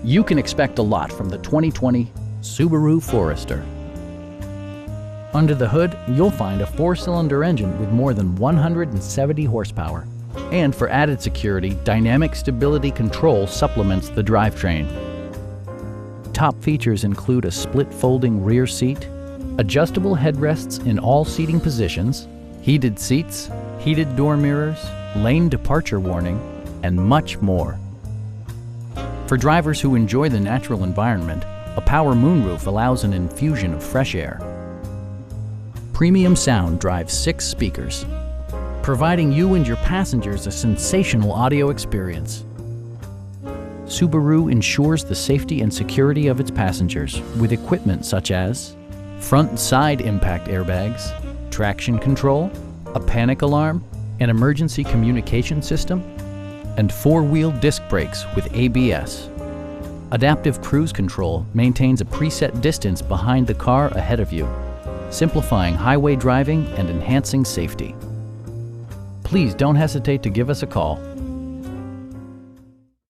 You can expect a lot from the 2020 Subaru Forester. Under the hood, you'll find a 4-cylinder engine with more than 170 horsepower. And for added security, dynamic stability control supplements the drivetrain. Top features include a split folding rear seat, adjustable headrests in all seating positions, heated seats, heated door mirrors, lane departure warning, and much more. For drivers who enjoy the natural environment, a power moonroof allows an infusion of fresh air. Premium sound drives 6 speakers, providing you and your passengers a sensational audio experience. Subaru ensures the safety and security of its passengers with equipment such as front and side impact airbags, traction control, a panic alarm, an emergency communication system, and 4-wheel disc brakes with ABS. Adaptive Cruise Control maintains a preset distance behind the car ahead of you, simplifying highway driving and enhancing safety. Please don't hesitate to give us a call.